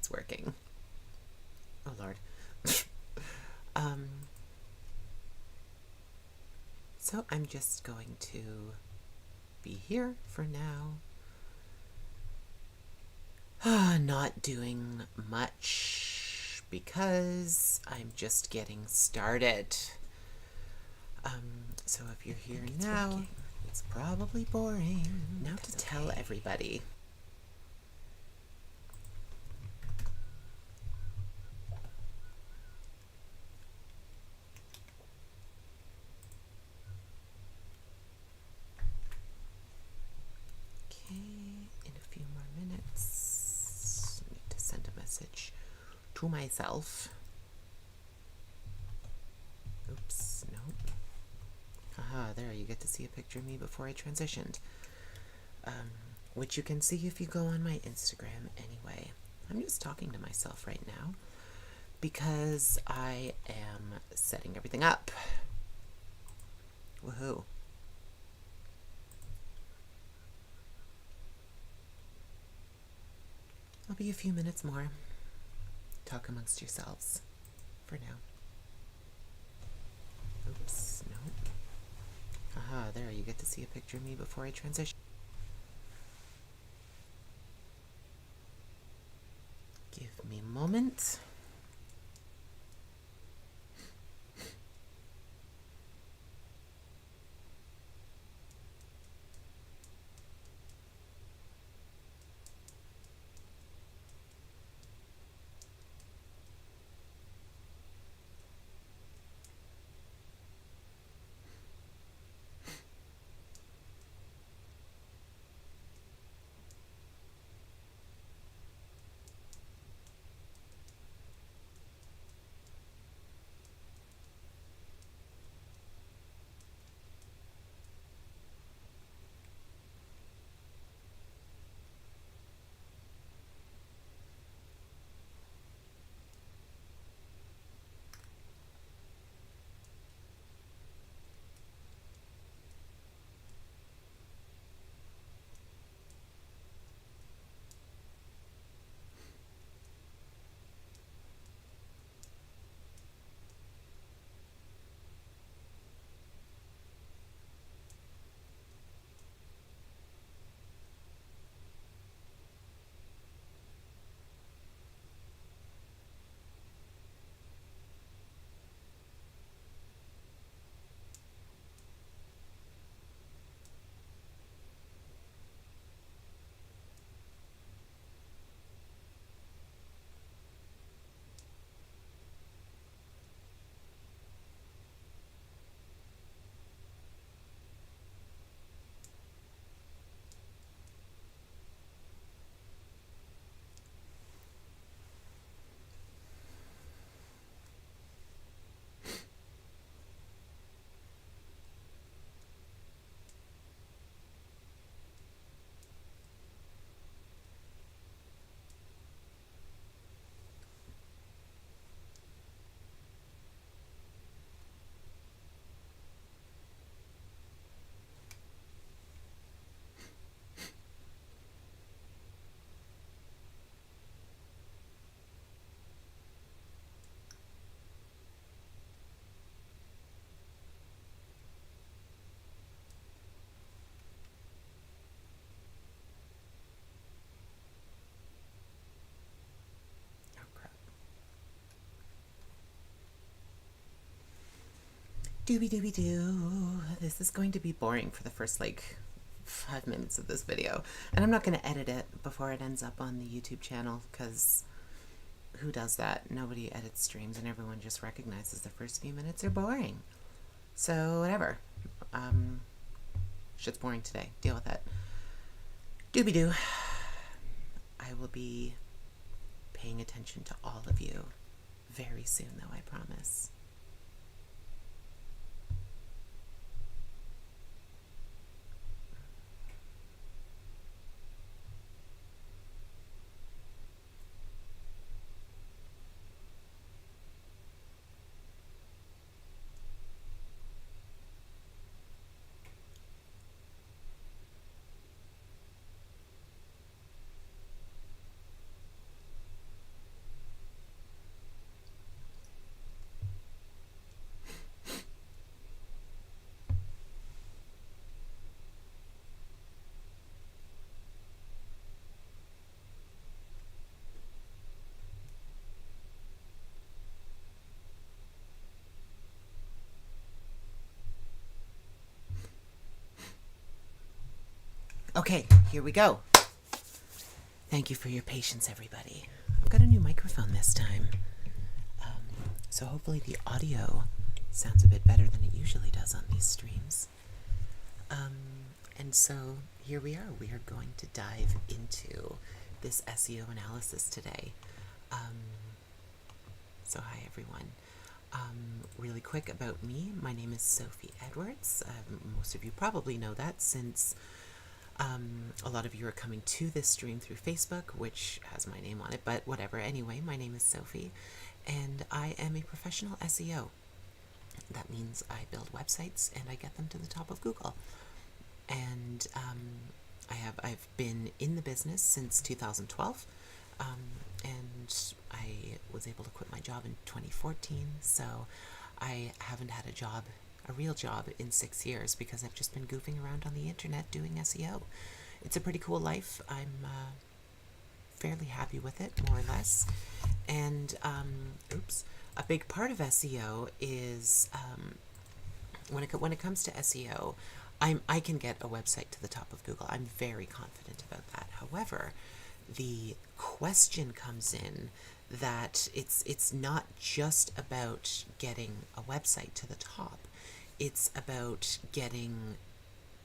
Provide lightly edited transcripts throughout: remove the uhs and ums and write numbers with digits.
it's working. Oh Lord. So I'm just going to be here for now. Not doing much because I'm just getting started. So if you're here now, it's probably boring. Now to tell everybody. Okay, in a few more minutes, I need to send a message to myself. Oops, nope. Aha, there, you get to see a picture of me before I transitioned. Which you can see if you go on my Instagram anyway. I'm just talking to myself right now because I am setting everything up. Woohoo. I'll be a few minutes more. Talk amongst yourselves for now. Oops, nope. Aha, there, you get to see a picture of me before I transition. Give me a moment. Dooby dooby doo. This is going to be boring for the first like 5 minutes of this video. And I'm not going to edit it before it ends up on the YouTube channel because who does that? Nobody edits streams and everyone just recognizes the first few minutes are boring. So whatever. Shit's boring today. Deal with it. Dooby doo. I will be paying attention to all of you very soon though, I promise. Okay, here we go. Thank you for your patience, everybody. I've got a new microphone this time. So hopefully the audio sounds a bit better than it usually does on these streams. And so here we are. We are going to dive into this SEO analysis today. So hi, everyone. Really quick about me. My name is Sophie Edwards. Most of you probably know that since a lot of you are coming to this stream through Facebook, which has my name on it, but whatever. Anyway, my name is Sophie, and I am a professional SEO. That means I build websites and I get them to the top of Google. And I've been in the business since 2012, and I was able to quit my job in 2014, so I haven't had a real job in 6 years because I've just been goofing around on the internet doing SEO. It's a pretty cool life. I'm fairly happy with it, more or less. And a big part of SEO is when it comes to SEO, I can get a website to the top of Google. I'm very confident about that. However, the question comes in that it's not just about getting a website to the top. It's about getting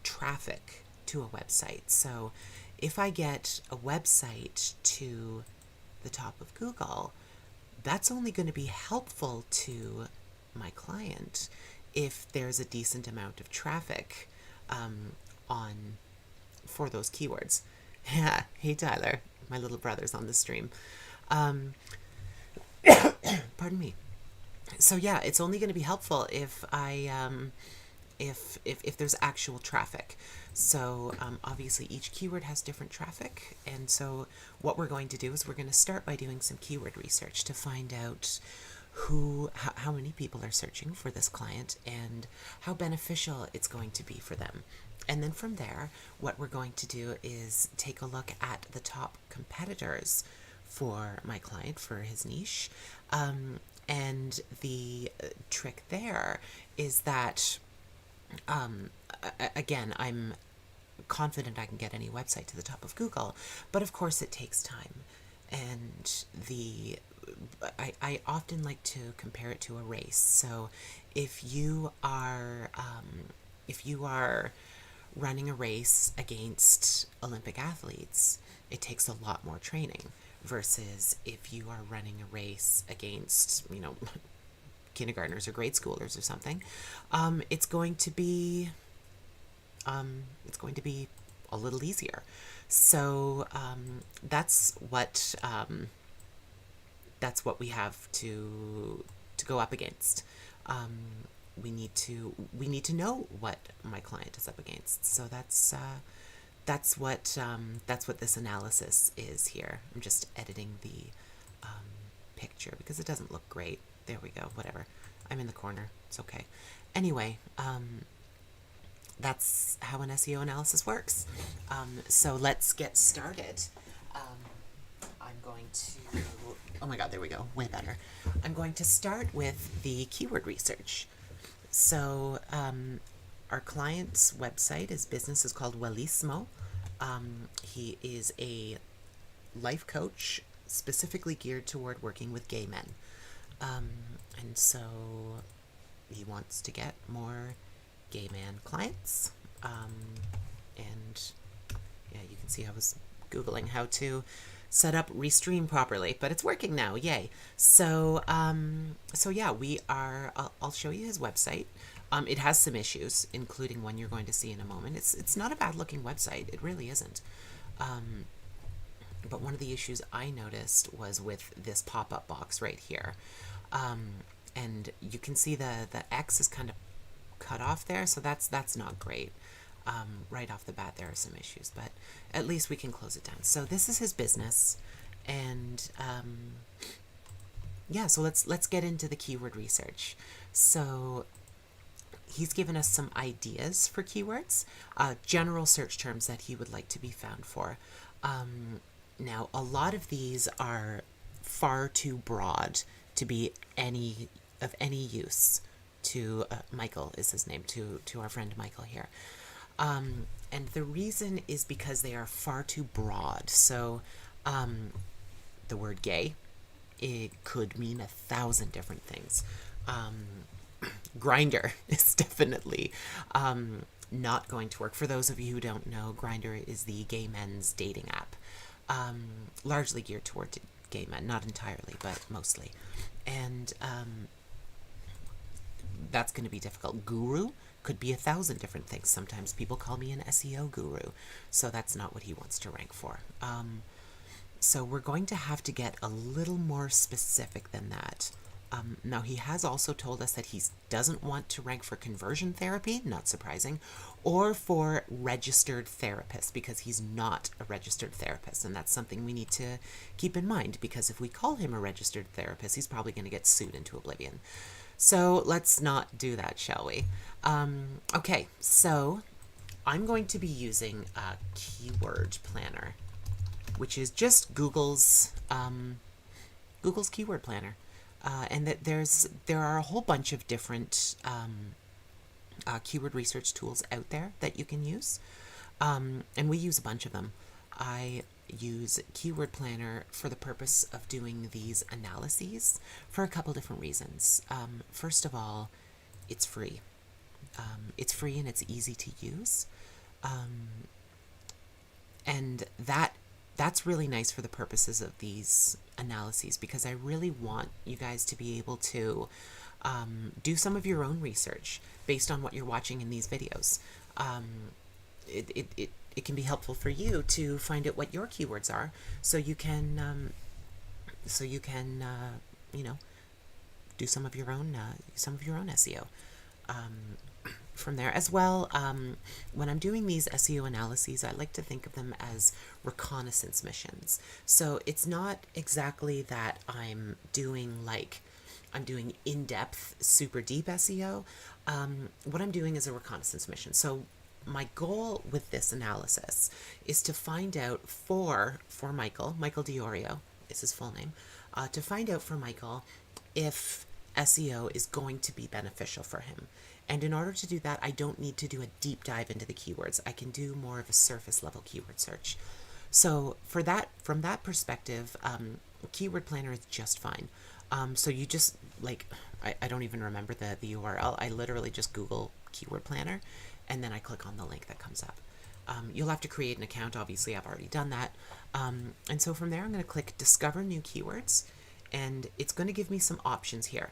traffic to a website. So if I get a website to the top of Google, that's only going to be helpful to my client if there's a decent amount of traffic for those keywords. Yeah, hey Tyler, my little brother's on the stream. Pardon me. So yeah, it's only going to be helpful if if there's actual traffic. So obviously each keyword has different traffic, and so what we're going to do is we're going to start by doing some keyword research to find out how many people are searching for this client and how beneficial it's going to be for them. And then from there, what we're going to do is take a look at the top competitors for my client, for his niche. And the trick there is that, again, I'm confident I can get any website to the top of Google, but of course it takes time. And I often like to compare it to a race. So if you are running a race against Olympic athletes, it takes a lot more training versus if you are running a race against, kindergartners or grade schoolers or something. It's going to be a little easier. So that's what we have to go up against. We need to know what my client is up against. So that's what this analysis is here. I'm just editing the picture because it doesn't look great. There we go. Whatever. I'm in the corner. It's okay. Anyway, that's how an SEO analysis works. So let's get started. I'm going to... Oh my god, there we go. Way better. I'm going to start with the keyword research. So our client's website, his business is called Wellissimo. He is a life coach specifically geared toward working with gay men. And so he wants to get more gay man clients. And yeah, you can see I was Googling how to set up Restream properly, but it's working now. Yay. So yeah, I'll show you his website. It has some issues, including one you're going to see in a moment. It's not a bad looking website. It really isn't. But one of the issues I noticed was with this pop-up box right here. And you can see the X is kind of cut off there, so that's not great. Right off the bat, there are some issues, but at least we can close it down. So this is his business, and yeah, so let's get into the keyword research. So he's given us some ideas for keywords, general search terms that he would like to be found for. Now, a lot of these are far too broad to be of any use to Michael is his name, to our friend Michael here. And the reason is because they are far too broad. So the word gay, it could mean 1,000 different things. Grindr is definitely not going to work. For those of you who don't know, Grindr is the gay men's dating app, largely geared toward gay men, not entirely, but mostly. And that's going to be difficult. Guru could be 1,000 different things. Sometimes people call me an SEO guru, so that's not what he wants to rank for. So we're going to have to get a little more specific than that. Now, he has also told us that he doesn't want to rank for conversion therapy, not surprising, or for registered therapist, because he's not a registered therapist. And that's something we need to keep in mind, because if we call him a registered therapist, he's probably going to get sued into oblivion. So let's not do that, shall we? Okay, so I'm going to be using a keyword planner, which is just Google's keyword planner. And that there are a whole bunch of different keyword research tools out there that you can use, and we use a bunch of them. I use Keyword Planner for the purpose of doing these analyses for a couple different reasons. First of all, it's free. It's free and it's easy to use, and that's really nice for the purposes of these analyses, because I really want you guys to be able to do some of your own research based on what you're watching in these videos. It can be helpful for you to find out what your keywords are, so you can you know, do some of your own SEO. From there as well. When I'm doing these SEO analyses, I like to think of them as reconnaissance missions. So it's not exactly that I'm doing in-depth, super deep SEO. What I'm doing is a reconnaissance mission. So my goal with this analysis is to find out for Michael Di Iorio is his full name, to find out for Michael if SEO is going to be beneficial for him. And in order to do that, I don't need to do a deep dive into the keywords. I can do more of a surface level keyword search. So for that, from that perspective, Keyword Planner is just fine. So you just, I don't even remember the URL. I literally just Google Keyword Planner, and then I click on the link that comes up. You'll have to create an account. Obviously, I've already done that. And so from there, I'm going to click Discover New Keywords, and it's going to give me some options here.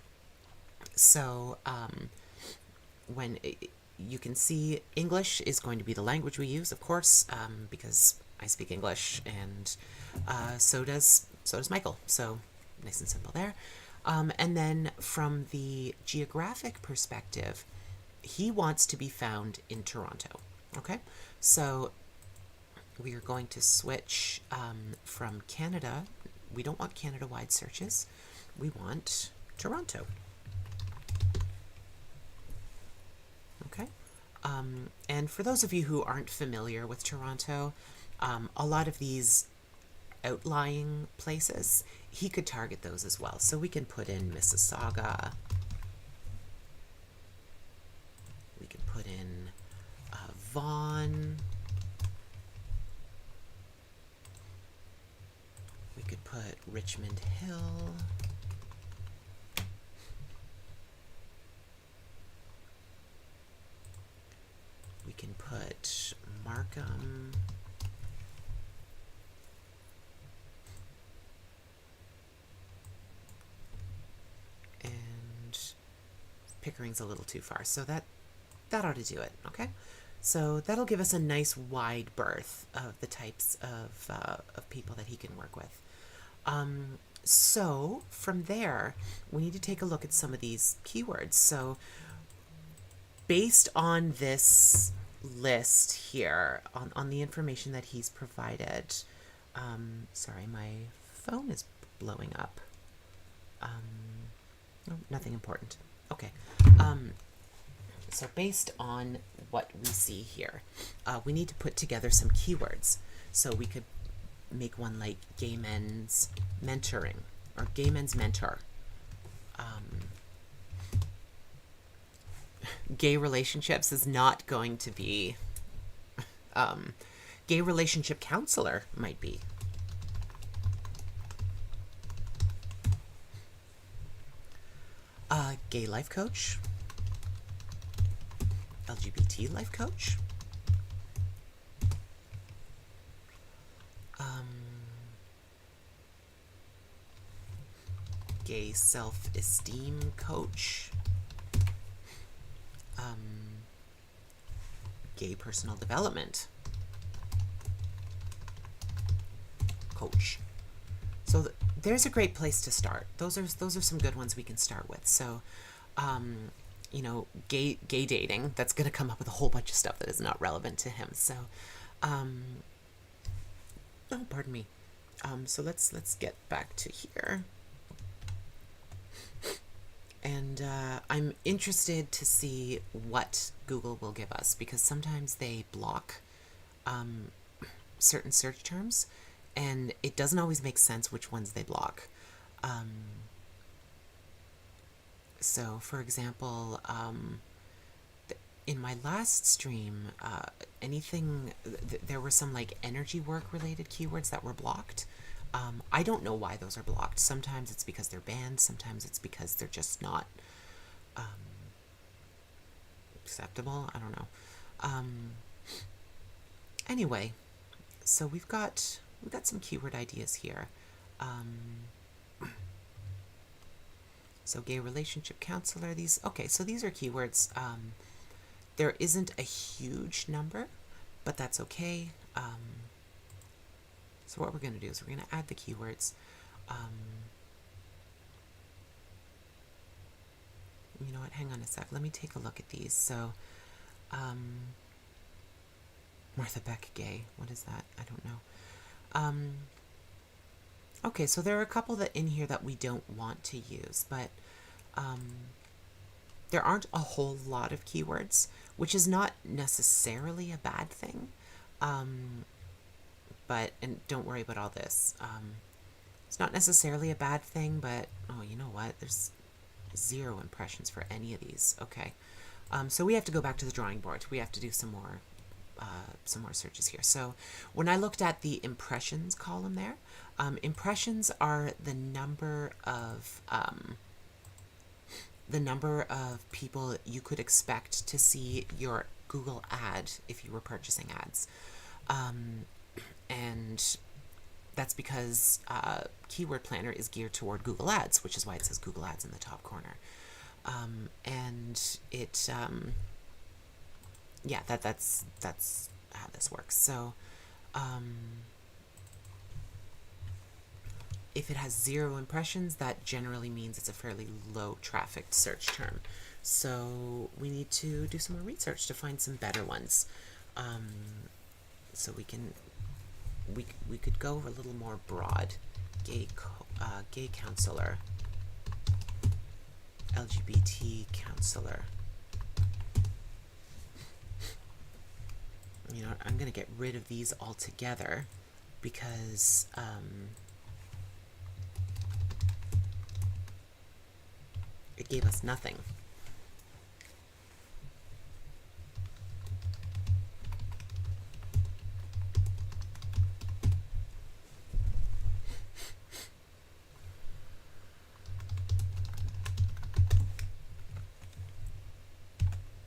So when you can see, English is going to be the language we use, of course, because I speak English, and so does Michael. So nice and simple there. And then from the geographic perspective, he wants to be found in Toronto. Okay, so we are going to switch from Canada. We don't want Canada-wide searches. We want Toronto. Okay, and for those of you who aren't familiar with Toronto, a lot of these outlying places, he could target those as well. So we can put in Mississauga. We can put in Vaughan. We could put Richmond Hill. We can put Markham. And Pickering's a little too far, so that ought to do it. Okay, so that'll give us a nice wide berth of the types of people that he can work with. So from there, we need to take a look at some of these keywords. So based on this list here, on the information that he's provided, sorry, my phone is blowing up. No, nothing important. Okay. So based on what we see here, we need to put together some keywords. So we could make one like gay men's mentoring, or gay men's mentor. Gay relationships is not going to be Gay relationship counselor might be. Gay life coach. LGBT life coach. Gay self-esteem coach. Gay personal development coach. So there's a great place to start. Those are some good ones we can start with. So, you know, gay dating, that's going to come up with a whole bunch of stuff that is not relevant to him. So, oh, pardon me. So let's get back to here. And I'm interested to see what Google will give us, because sometimes they block certain search terms, and it doesn't always make sense which ones they block. So, for example, in my last stream, there were some like energy work related keywords that were blocked. I don't know why those are blocked. Sometimes it's because they're banned. Sometimes it's because they're just not acceptable. I don't know. Anyway, so we've got some keyword ideas here. So gay relationship counselor. So these are keywords. There isn't a huge number, but that's okay. So what we're going to do is we're going to add the keywords. You know what? Hang on a sec. Let me take a look at these. So, Martha Beck gay. What is that? I don't know. Okay, so there are a couple that in here that we don't want to use, but there aren't a whole lot of keywords, which is not necessarily a bad thing. And don't worry about all this. It's not necessarily a bad thing, but, oh, you know what? There's 0 impressions for any of these. Okay. So we have to go back to the drawing board. We have to do some more searches here. So when I looked at the impressions column there, impressions are the number of people you could expect to see your Google ad if you were purchasing ads. And that's because Keyword Planner is geared toward Google Ads, which is why it says Google Ads in the top corner. And it, yeah, that's how this works. So, if it has 0 impressions, that generally means it's a fairly low trafficked search term. So we need to do some more research to find some better ones. So we could go a little more broad. Gay counselor, LGBT counselor. You know, I'm going to get rid of these altogether because it gave us nothing.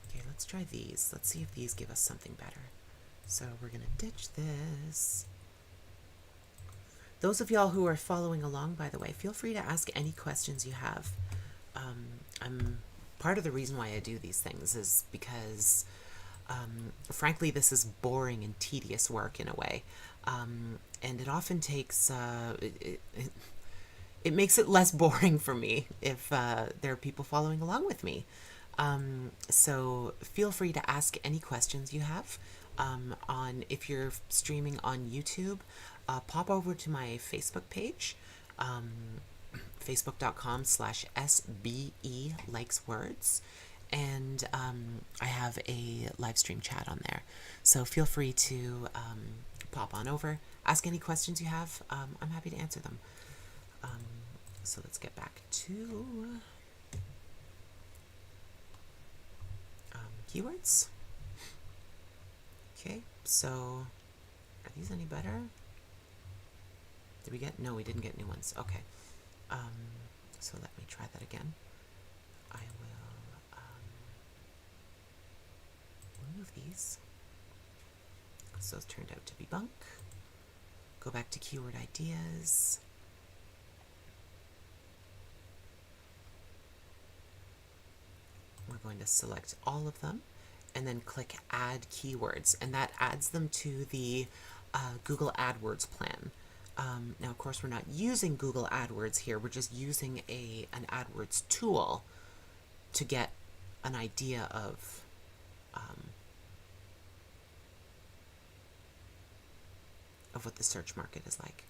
Okay, let's try these. Let's see if these give us something better. So we're going to ditch this. Those of y'all who are following along, by the way, feel free to ask any questions you have. Part of the reason why I do these things is because, frankly, this is boring and tedious work in a way. And it often takes, it makes it less boring for me if there are people following along with me. So feel free to ask any questions you have. If you're streaming on YouTube, pop over to my Facebook page, facebook.com/SBE likes words, and I have a live stream chat on there. So feel free to pop on over, ask any questions you have. I'm happy to answer them. So let's get back to keywords. Okay, So, are these any better? Did we get? No, we didn't get new ones. Okay. So let me try that again. I will remove these because those turned out to be bunk. Go back to keyword ideas. We're going to select all of them and then click add keywords, and that adds them to the Google AdWords plan. Now, of course, we're not using Google AdWords here. We're just using an AdWords tool to get an idea of what the search market is like.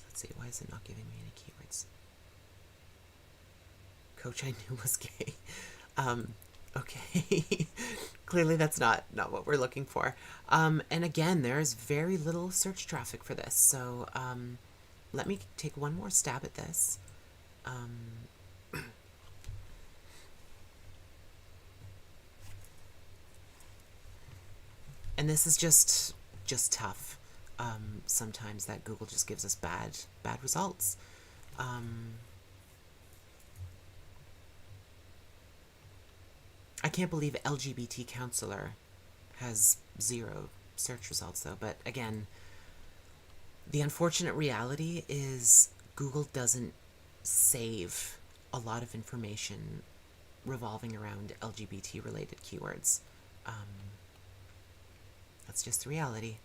Let's see, why is it not giving me any keywords? Coach I knew was gay. Okay. Clearly that's not what we're looking for. And again, there's very little search traffic for this. So let me take one more stab at this. And this is just tough. Sometimes that Google just gives us bad results. I can't believe LGBT counselor has 0 search results though, but again, the unfortunate reality is Google doesn't save a lot of information revolving around LGBT related keywords. That's just the reality.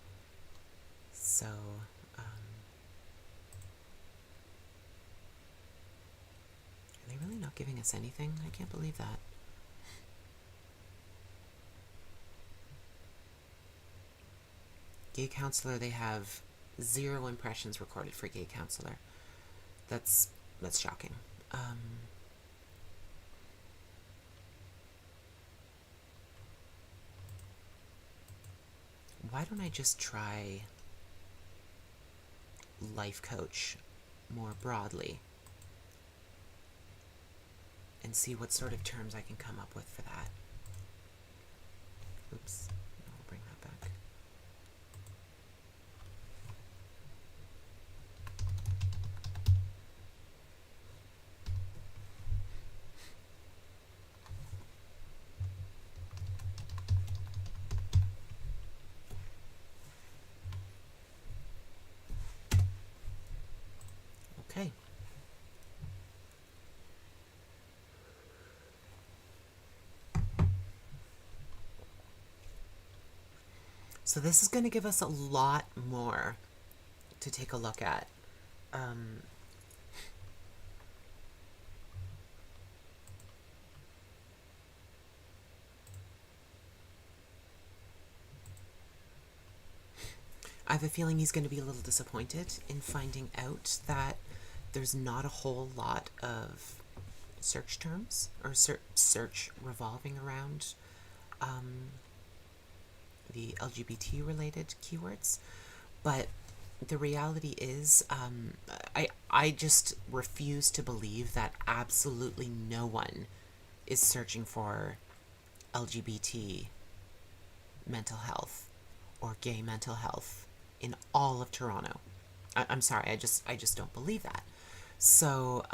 So, are they really not giving us anything? I can't believe that. Gay counselor, they have 0 impressions recorded for gay counselor. That's shocking. Why don't I just try life coach more broadly and see what sort of terms I can come up with for that? Oops, I'll bring that back. Okay. So this is going to give us a lot more to take a look at. I have a feeling he's going to be a little disappointed in finding out that there's not a whole lot of search terms or search revolving around the LGBT related keywords. But the reality is, I just refuse to believe that absolutely no one is searching for LGBT mental health or gay mental health in all of Toronto. I'm sorry, I just don't believe that. So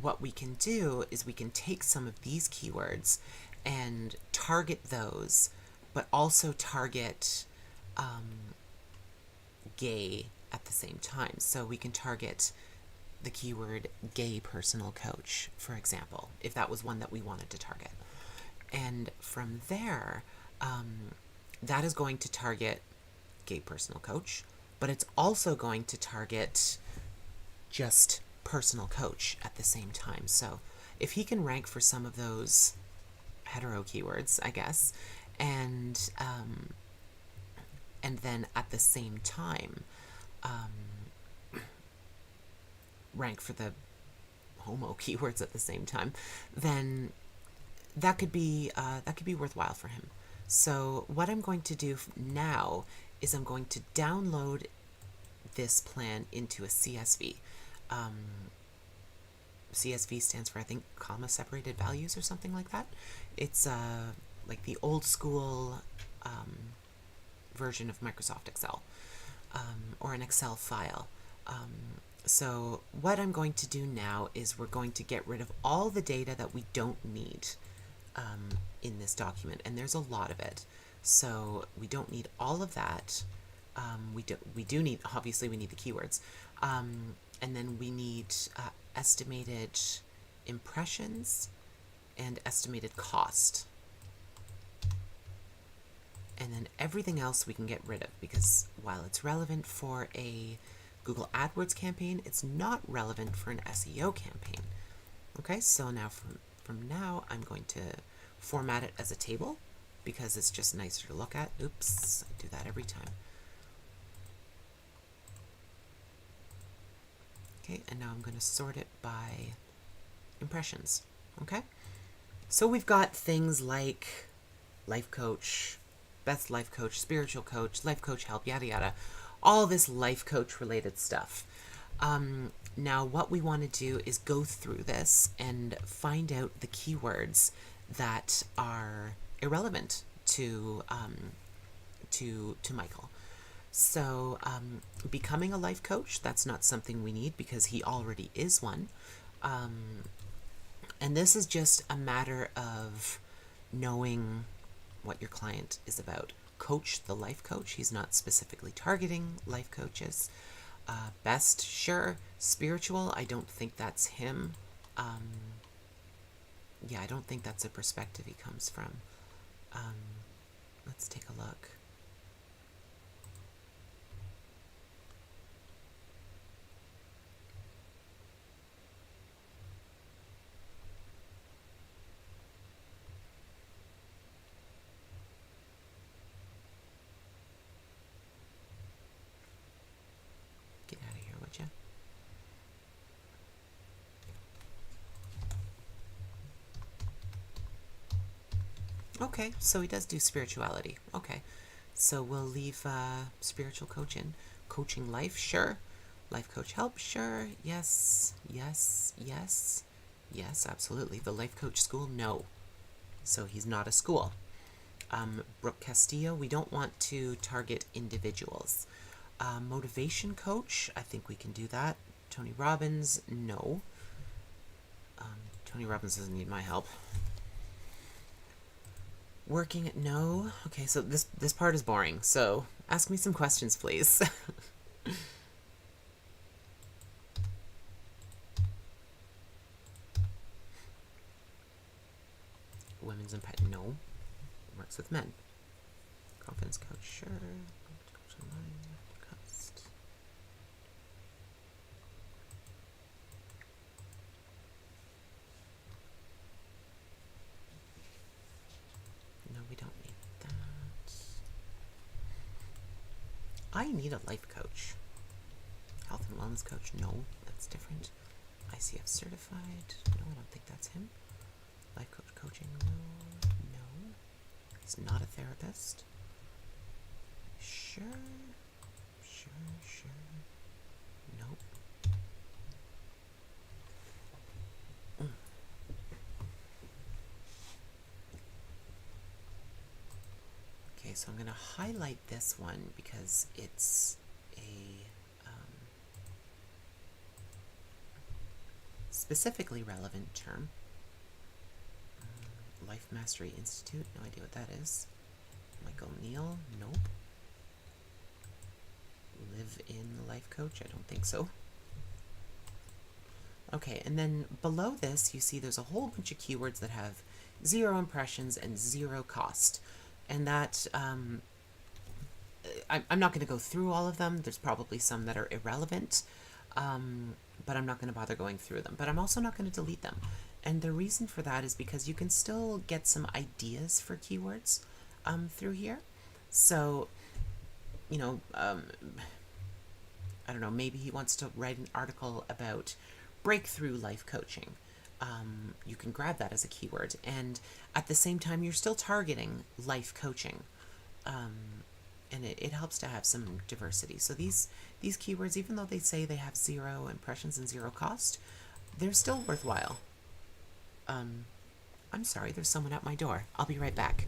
what we can do is we can take some of these keywords and target those, but also target gay at the same time. So we can target the keyword gay personal coach, for example, if that was one that we wanted to target. And from there, that is going to target gay personal coach, but it's also going to target just personal coach at the same time. So if he can rank for some of those hetero keywords, I guess, and then at the same time rank for the homo keywords at the same time, then that could be worthwhile for him. So what I'm going to do now is I'm going to download this plan into a CSV. CSV stands for, I think, comma separated values or something like that. It's like the old school version of Microsoft Excel, or an Excel file. So what I'm going to do now is we're going to get rid of all the data that we don't need in this document, and there's a lot of it. So we don't need all of that. We do need, obviously we need the keywords, and then we need estimated impressions and estimated cost. And then everything else we can get rid of, because while it's relevant for a Google AdWords campaign, it's not relevant for an SEO campaign. Okay, so now from now, I'm going to format it as a table because it's just nicer to look at. Oops, I do that every time. Okay, and now I'm going to sort it by impressions. Okay, so we've got things like life coach, best life coach, spiritual coach, life coach help, yada yada, all this life coach related stuff. Now what we want to do is go through this and find out the keywords that are irrelevant to Michael. So becoming a life coach, that's not something we need because he already is one. And this is just a matter of knowing what your client is about. Coach the life coach, he's not specifically targeting life coaches. Best, sure. Spiritual, I don't think that's him. Yeah, I don't think that's a perspective he comes from. Let's take a look. Get out of here, would you? Okay, so he does do spirituality. Okay, so we'll leave spiritual coach in. Coaching life, sure. Life coach help, sure. Yes, yes, yes, yes, absolutely. The life coach school, no. So he's not a school. Brooke Castillo, we don't want to target individuals. Motivation coach, I think we can do that. Tony Robbins, no. Tony Robbins doesn't need my help. Working, no. Okay, so this part is boring, so ask me some questions, please. Women's and pet, no. Works with men. Confidence coach, sure. Coach online, cost. No, we don't need that. I need a life coach. Health and wellness coach, no, that's different. ICF certified, no, I don't think that's him. Life coach coaching, no, no. He's not a therapist. Sure, sure, sure. Nope. Okay, so I'm going to highlight this one because it's a specifically relevant term. Life Mastery Institute, no idea what that is. Michael Neal, nope. Live in Life Coach, I don't think so. Okay, and then below this, you see there's a whole bunch of keywords that have 0 impressions and 0 cost. And that, I'm not going to go through all of them. There's probably some that are irrelevant, but I'm not going to bother going through them. But I'm also not going to delete them. And the reason for that is because you can still get some ideas for keywords through here. So, you know, I don't know, maybe he wants to write an article about breakthrough life coaching. You can grab that as a keyword, and at the same time you're still targeting life coaching, and it helps to have some diversity. So these keywords, even though they say they have 0 impressions and 0 cost, they're still worthwhile. I'm sorry, there's someone at my door. I'll be right back.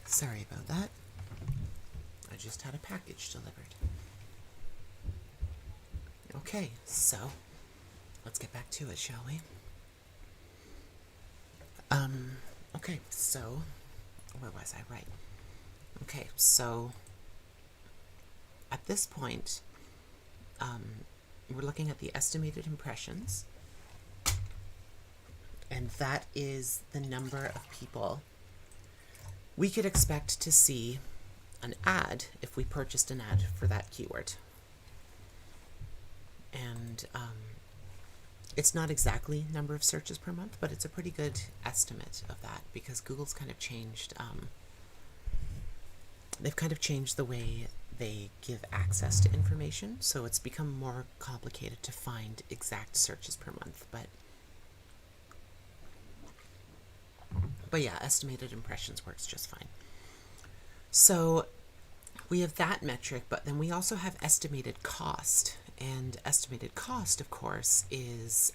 Sorry about that. I just had a package delivered. Okay, so let's get back to it, shall we? Okay, so where was I? Right. Okay, so at this point, we're looking at the estimated impressions, and that is the number of people we could expect to see an ad if we purchased an ad for that keyword. And it's not exactly number of searches per month, but it's a pretty good estimate of that, because Google's kind of changed, they've kind of changed the way they give access to information, so it's become more complicated to find exact searches per month, but yeah, estimated impressions works just fine. So we have that metric, but then we also have estimated cost. And estimated cost, of course, is,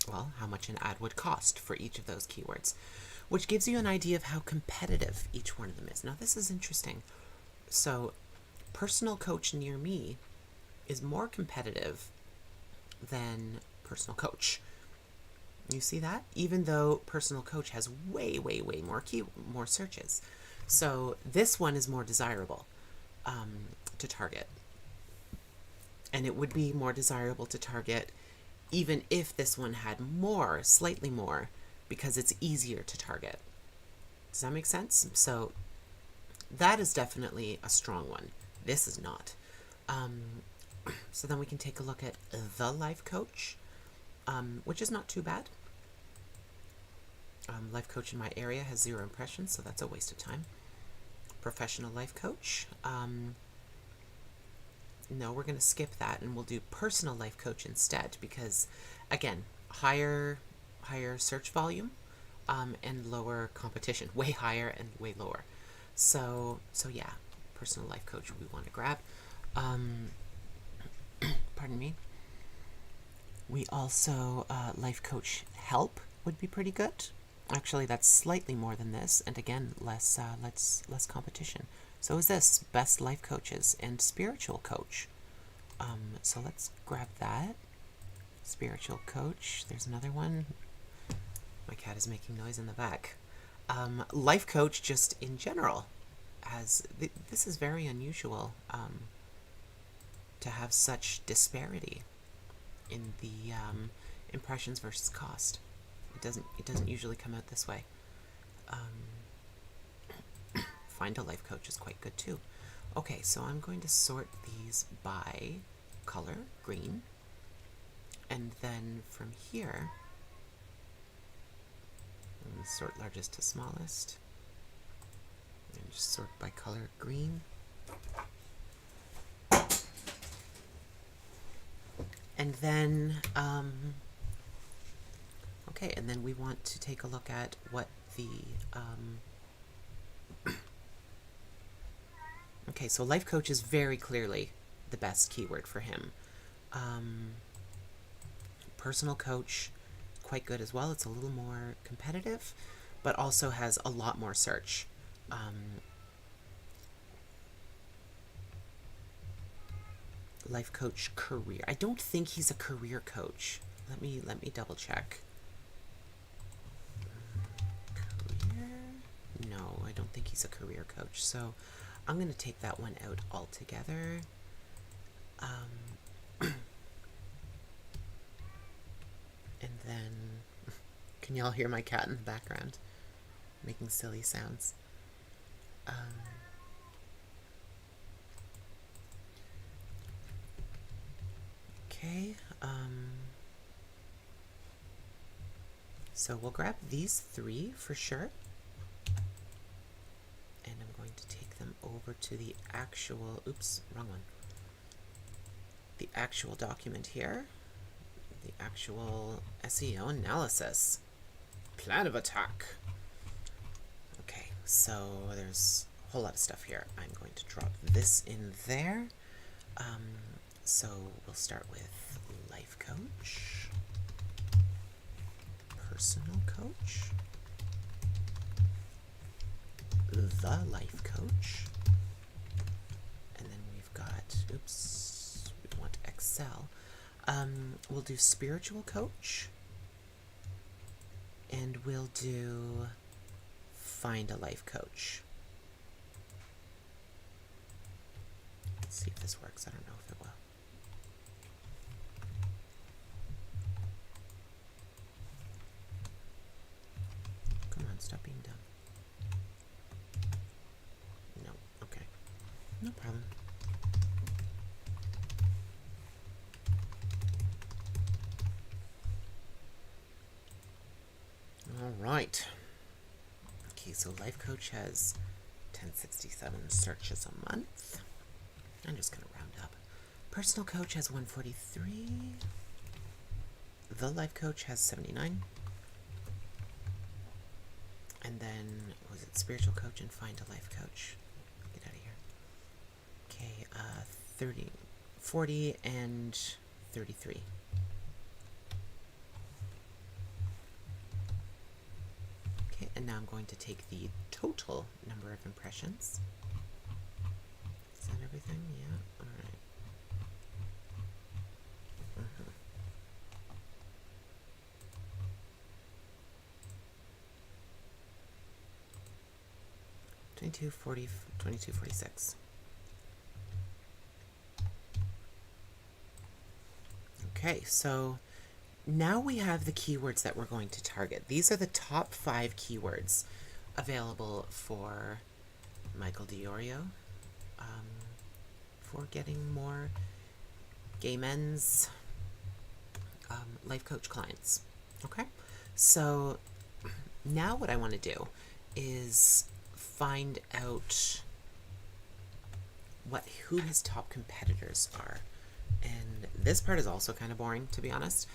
well, how much an ad would cost for each of those keywords, which gives you an idea of how competitive each one of them is. Now, this is interesting. So, personal coach near me is more competitive than personal coach. You see that? Even though personal coach has way, way, way more searches. So this one is more desirable to target. And it would be more desirable to target even if this one had more, slightly more, because it's easier to target. Does that make sense? So that is definitely a strong one. This is not. So then we can take a look at the life coach, which is not too bad. Life coach in my area has 0 impressions, so that's a waste of time. Professional life coach. No, we're going to skip that, and we'll do personal life coach instead, because again, higher search volume, and lower competition, way higher and way lower. So yeah, personal life coach we want to grab. Pardon me. We also, life coach help would be pretty good. Actually, that's slightly more than this, and again, less competition. So is this best life coaches and spiritual coach. So let's grab that. Spiritual coach. There's another one. My cat is making noise in the back. Life coach, just in general, has this is very unusual to have such disparity in the impressions versus cost. It doesn't usually come out this way. Find a life coach is quite good too. Okay, so I'm going to sort these by color, green, and then from here, I'm going to sort largest to smallest, and just sort by color, green. And then, okay, and then we want to take a look at what the, okay, so life coach is very clearly the best keyword for him. Personal coach, quite good as well. It's a little more competitive, but also has a lot more search. Life coach career. I don't think he's a career coach. Let me double check. Career? No, I don't think he's a career coach. So I'm going to take that one out altogether. And then, can y'all hear my cat in the background making silly sounds? Okay, so we'll grab these three for sure. And I'm going to take them over to the actual, oops, wrong one. The actual document here. The actual SEO analysis. Plan of attack. Okay, so there's a whole lot of stuff here. I'm going to drop this in there. So we'll start with life coach, personal coach, the life coach, and then we've got, oops, we want Excel. We'll do spiritual coach, and we'll do find a life coach. Let's see if this works. I don't know if it will. Come on, stop being dumb. No, okay. No problem. All right. Okay, so life coach has 1067 searches a month. I'm just going to round up. Personal coach has 143. The life coach has 79. And then, was it spiritual coach and find a life coach? Get out of here. Okay, 40 and 33. Okay, and now I'm going to take the total number of impressions. Is that everything? Yeah, alright. 2246. Okay, so now we have the keywords that we're going to target. These are the top 5 keywords available for Michael Di Iorio for getting more gay men's life coach clients. Okay, so now what I want to do is find out who his top competitors are. And this part is also kind of boring, to be honest.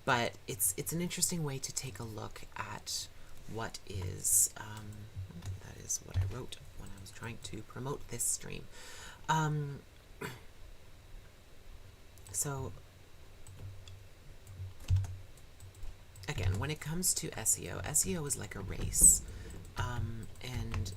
But it's an interesting way to take a look at what is, that is what I wrote when I was trying to promote this stream. So, again, when it comes to SEO, SEO is like a race. And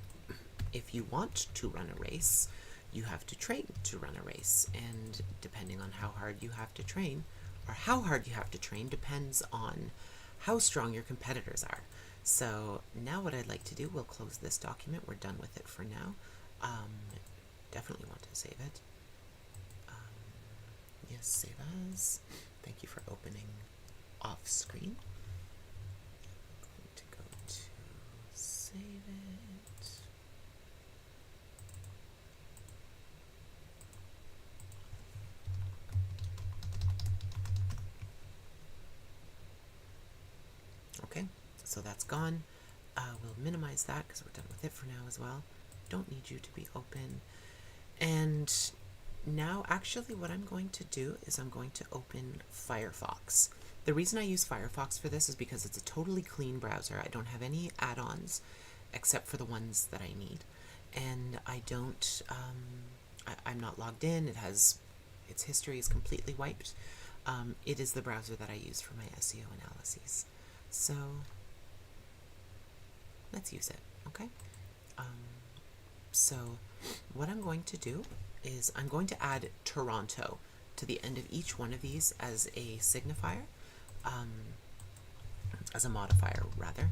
if you want to run a race, you have to train to run a race. And depending on how hard you have to train, or how hard you have to train, depends on how strong your competitors are. So now what I'd like to do, we'll close this document. We're done with it for now. Definitely want to save it. Yes, save as. Thank you for opening off screen. I'm going to go to save it. Okay, so that's gone. We'll minimize that because we're done with it for now as well. don't need you to be open. And now actually what I'm going to do is I'm going to open Firefox. The reason I use Firefox for this is because it's a totally clean browser. I don't have any add-ons except for the ones that I need. And I don't, I'm not logged in. It has, its history is completely wiped. It is the browser that I use for my SEO analyses. So let's use it, okay? So what I'm going to do is I'm going to add Toronto to the end of each one of these as a signifier, as a modifier rather.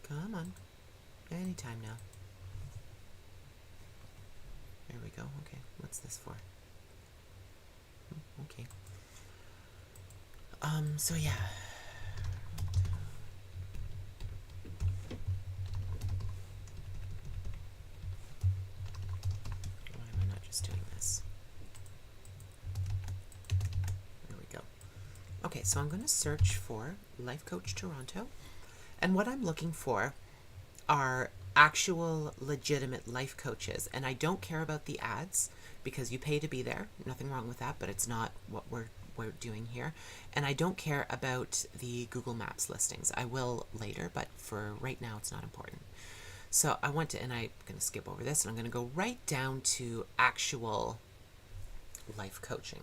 Come on, anytime now. There we go. Okay, what's this for? Okay. So yeah. Why am I not just doing this? There we go. Okay, so I'm going to search for Life Coach Toronto, and what I'm looking for are actual legitimate life coaches, and I don't care about the ads because you pay to be there, nothing wrong with that, but it's not what we're doing here. And I don't care about the Google Maps listings. I will later, but for right now it's not important. So I want to, and I'm going to skip over this, and I'm going to go right down to actual life coaching.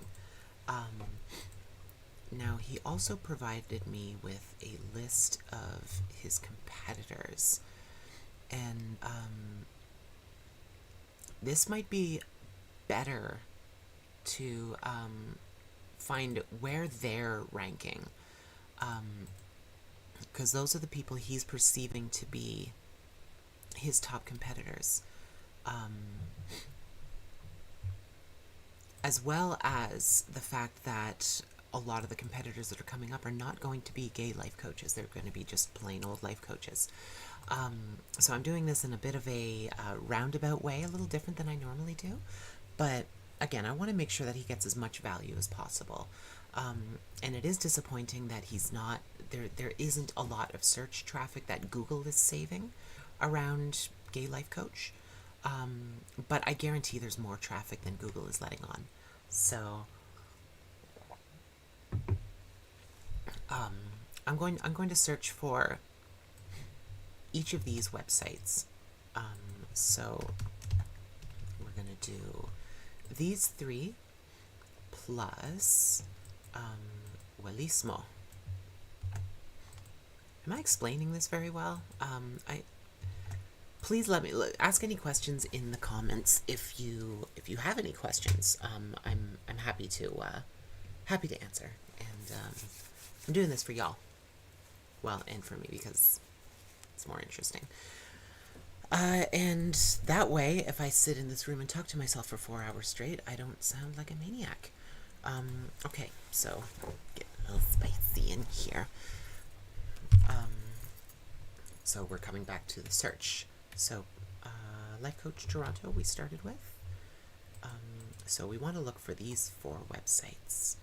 Now he also provided me with a list of his competitors, and this might be better to find where they're ranking, because those are the people he's perceiving to be his top competitors, as well as the fact that a lot of the competitors that are coming up are not going to be gay life coaches. They're going to be just plain old life coaches. So I'm doing this in a bit of a roundabout way, a little different than I normally do. But again, I want to make sure that he gets as much value as possible. And it is disappointing that he's not, there isn't a lot of search traffic that Google is saving around gay life coach. But I guarantee there's more traffic than Google is letting on. So I'm going to search for each of these websites. So we're going to do these three plus Willismo. Am I explaining this very well? Please let me ask any questions in the comments if you have any questions. I'm happy to answer, and I'm doing this for y'all. Well, and for me because it's more interesting. And that way, if I sit in this room and talk to myself for 4 hours straight, I don't sound like a maniac. Okay, so get a little spicy in here. So we're coming back to the search. So, Life Coach Toronto we started with. So we want to look for these 4 websites.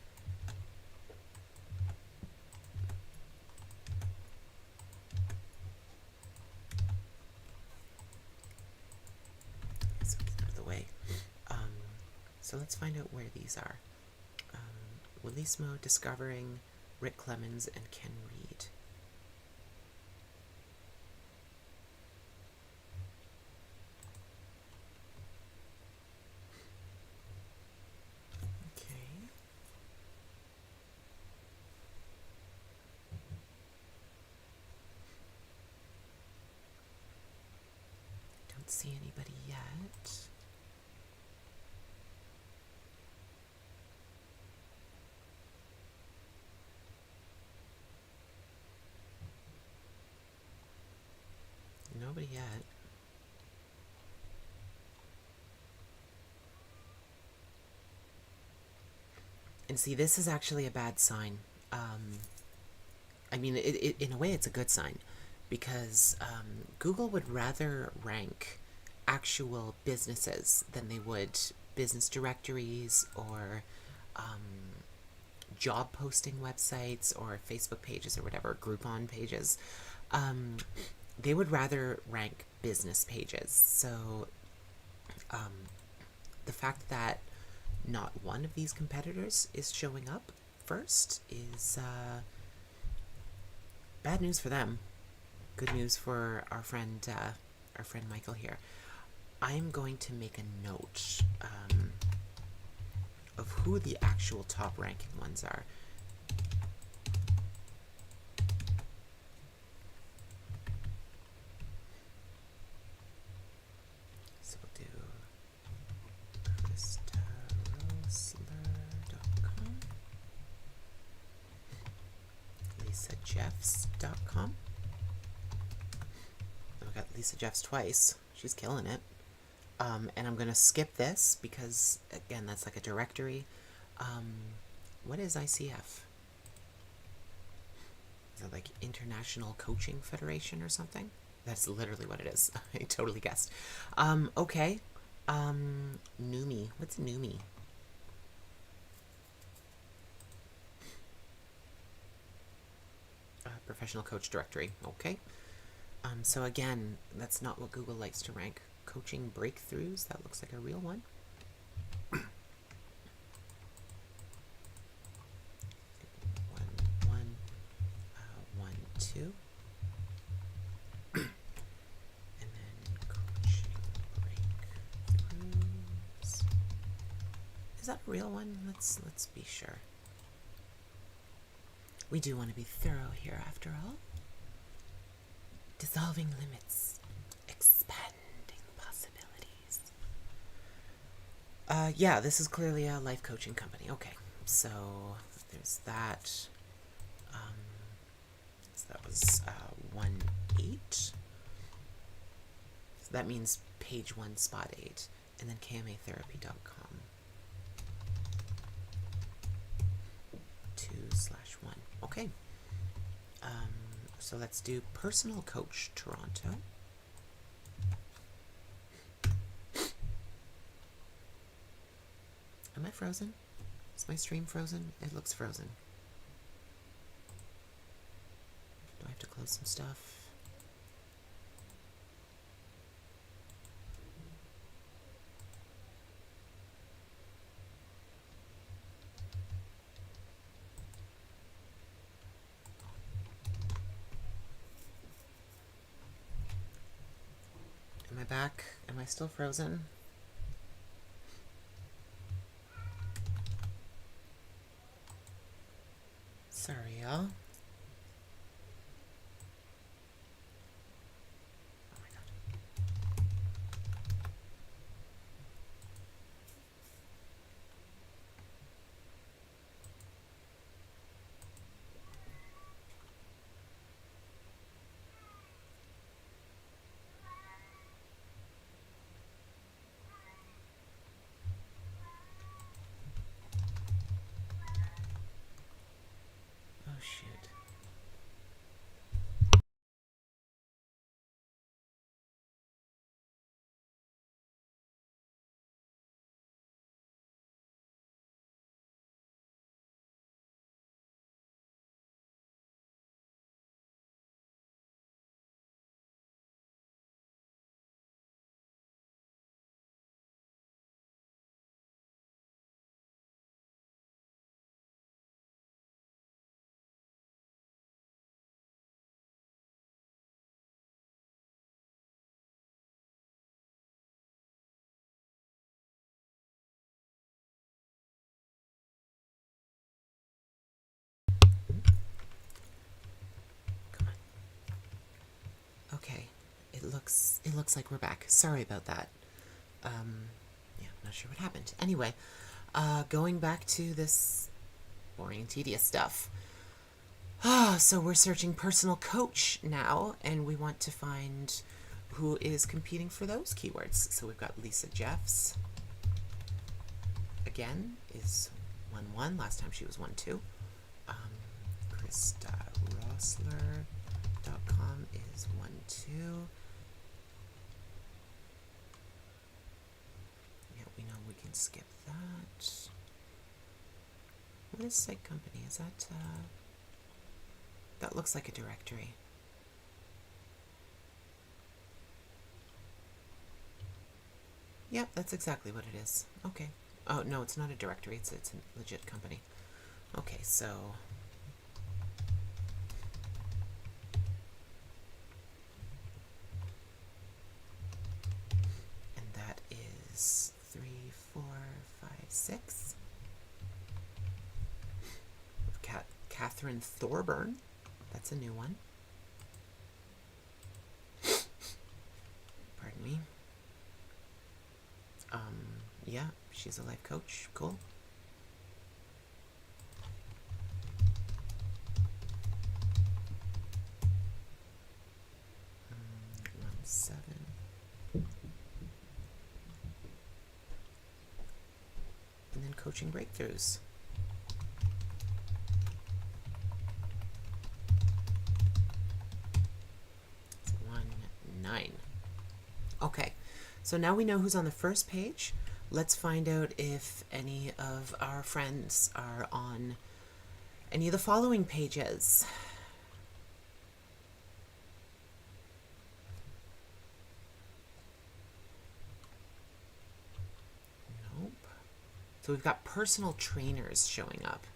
So get out of the way. So let's find out where these are. Willismo, Discovering, Rick Clemens, and Ken Reed. See anybody yet. Nobody yet. And see, this is actually a bad sign. I mean, in a way, it's a good sign, because Google would rather rank actual businesses than they would business directories or job posting websites or Facebook pages or whatever, Groupon pages, they would rather rank business pages. So the fact that not one of these competitors is showing up first is bad news for them. Good news for our friend Michael here. I'm going to make a note of who the actual top ranking ones are. So we'll do KristaRosler.com, LisaJeffs.com. I got Lisa Jeffs twice. She's killing it. And I'm going to skip this because, again, that's like a directory. What is ICF? Is it like International Coaching Federation or something? That's literally what it is. I totally guessed. Okay. Numi. What's Numi? Professional Coach Directory. Okay. So again, that's not what Google likes to rank. Coaching breakthroughs. That looks like a real one. 1, 2. And then coaching breakthroughs. Is that a real one? Let's be sure. We do want to be thorough here, after all. Dissolving limits. Expanding possibilities. Yeah, this is clearly a life coaching company. Okay, so there's that. So that was 1-8. So that means page 1, spot 8. And then KMAtherapy.com. 2/1. Okay. So let's do Personal Coach Toronto. Am I frozen? Is my stream frozen? It looks frozen. Do I have to close some stuff? Am I back? Am I still frozen? Sorry, y'all. Oh my god. Oh shoot. Come on. Okay. It looks like we're back. Sorry about that. Yeah, I'm not sure what happened. Anyway, going back to this boring and tedious stuff. So we're searching personal coach now, and we want to find who is competing for those keywords. So we've got Lisa Jeffs. Again, is 1-1. Last time she was 1-2. KristaRosler.com is 1-2. Yeah, we know we can skip that. What is site company? Is that, that looks like a directory. Yep, that's exactly what it is. Okay. Oh, no, it's not a directory. It's a legit company. Okay, so... and that is 3, 4, 5, 6. We've got Catherine Thorburn. That's a new one. Pardon me. Yeah, she's a life coach. Cool. 1, 7. And then coaching breakthroughs. 1, 9. Okay, so now we know who's on the first page. Let's find out if any of our friends are on any of the following pages. Nope. So we've got personal trainers showing up.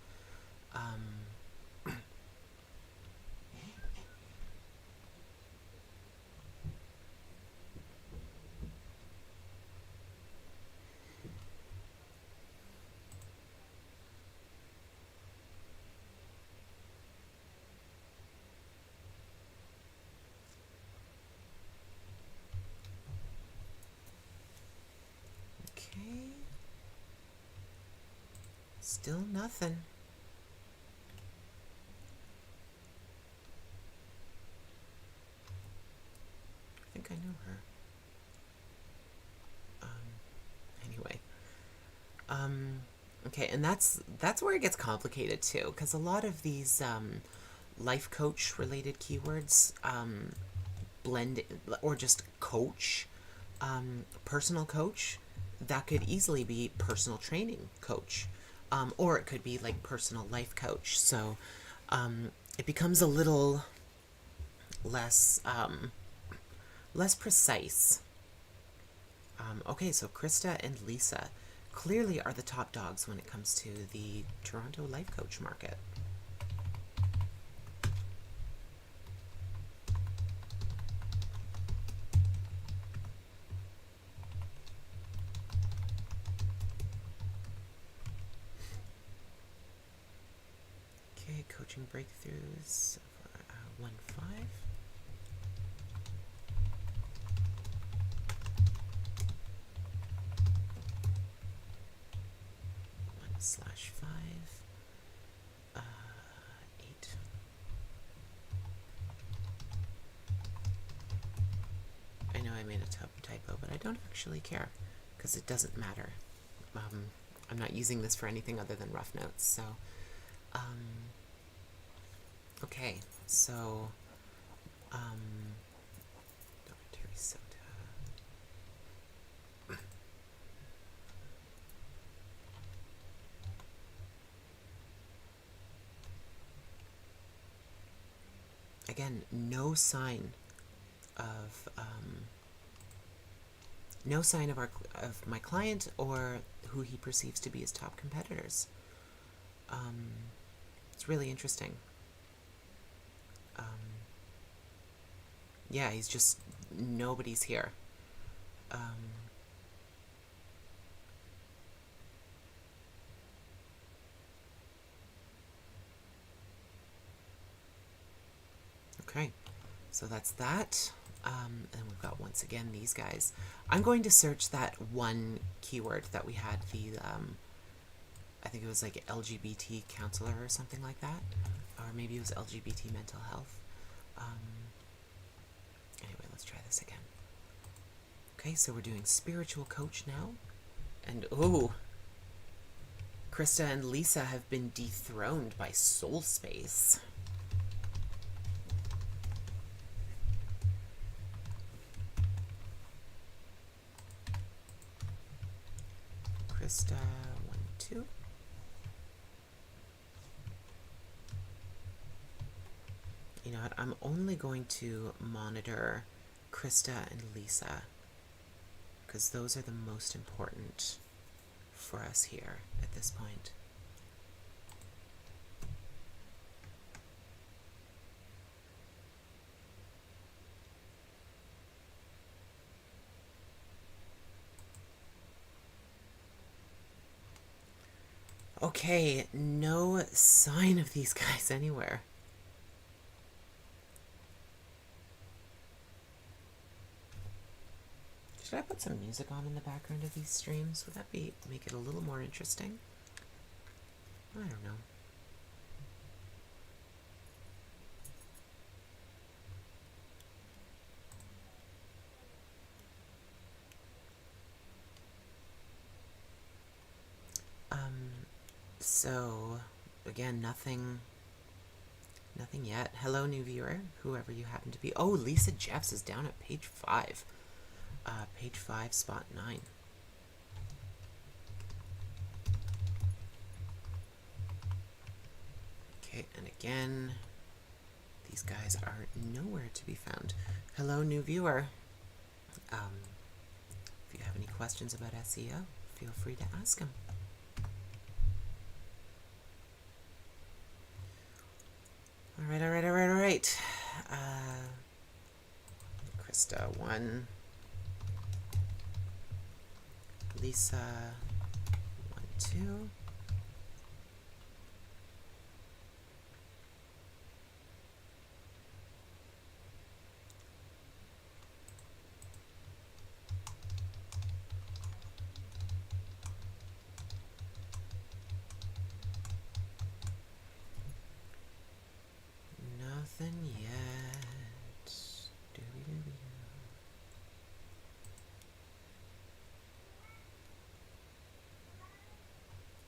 Okay. Still nothing. I think I know her. Anyway. Okay, and that's where it gets complicated too, because a lot of these life coach related keywords blend, or just coach, personal coach, that could easily be personal training coach, or it could be like personal life coach. So it becomes a little less less precise. Okay, so Krista and Lisa clearly are the top dogs when it comes to the Toronto life coach market. Okay, coaching breakthroughs for 1, 5. 1/5. 8. I know I made a typo, but I don't actually care because it doesn't matter. I'm not using this for anything other than rough notes. So, okay, so Dr. Soda. Again, no sign of of my client or who he perceives to be his top competitors. It's really interesting. Yeah, he's just, nobody's here. Okay, so that's that. And we've got, once again, these guys. I'm going to search that one keyword that we had, the, I think it was like LGBT counselor or something like that. Or maybe it was LGBT mental health. Anyway, let's try this again. Okay, so we're doing spiritual coach now. And, ooh, Krista and Lisa have been dethroned by Soul Space. Krista, 1, 2. you know what, I'm only going to monitor Krista and Lisa, because those are the most important for us here at this point. Okay, no sign of these guys anywhere. Should I put some music on in the background of these streams? Would that make it a little more interesting? I don't know. So, again, nothing yet. Hello, new viewer, whoever you happen to be. Oh, Lisa Jeffs is down at page 5. Page 5, spot 9. Okay, and again, these guys are nowhere to be found. Hello, new viewer. If you have any questions about SEO, feel free to ask them. All right. Krista 1. Lisa 1, 2. Nothing yet.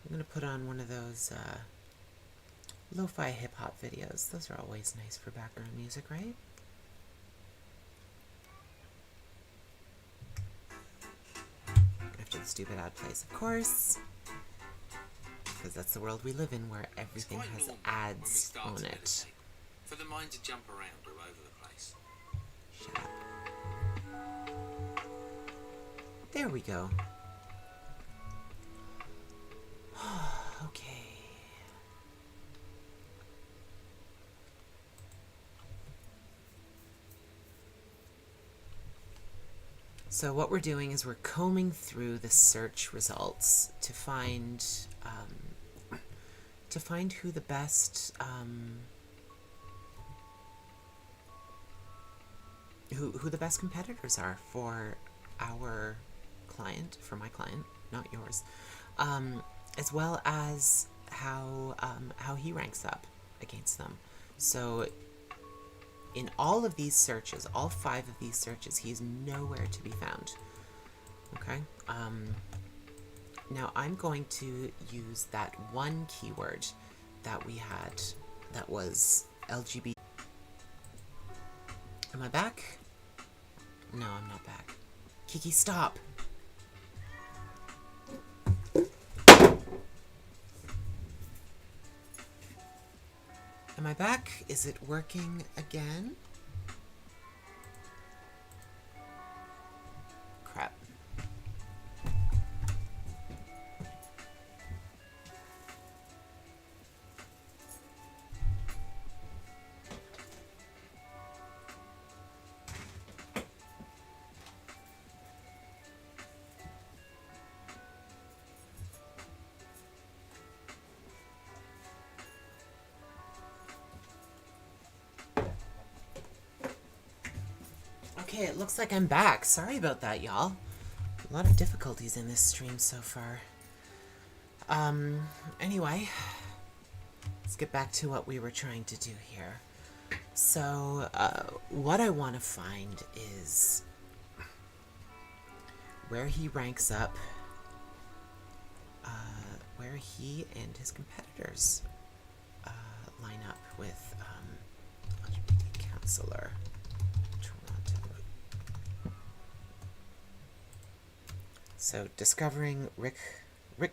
I'm gonna put on one of those lo-fi hip-hop videos. Those are always nice for background music, right? After the stupid ad plays, of course. Because that's the world we live in, where everything has ads on it. For the mind to jump around all over the place. Shut up. There we go. Okay. So what we're doing is we're combing through the search results to find who the best who the best competitors are for our client, for my client, not yours, as well as how he ranks up against them. So in all of these searches, all 5 of these searches, he is nowhere to be found. Okay. Now I'm going to use that one keyword that we had that was LGBT. Am I back? No, I'm not back. Kiki, stop! Am I back? Is it working again? Crap. Okay, it looks like I'm back. Sorry about that, y'all. A lot of difficulties in this stream so far. Anyway, let's get back to what we were trying to do here. So, what I want to find is where he ranks up, where he and his competitors line up with LGBT counselor. So, discovering Rick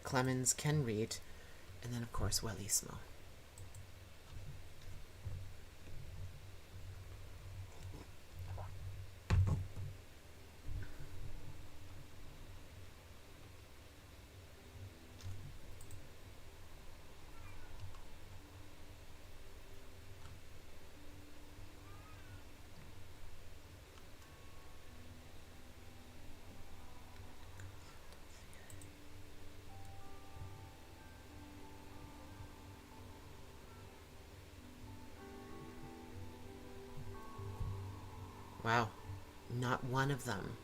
Clemens, Ken Reed, and then, of course, Wellismo. Wow. Not one of them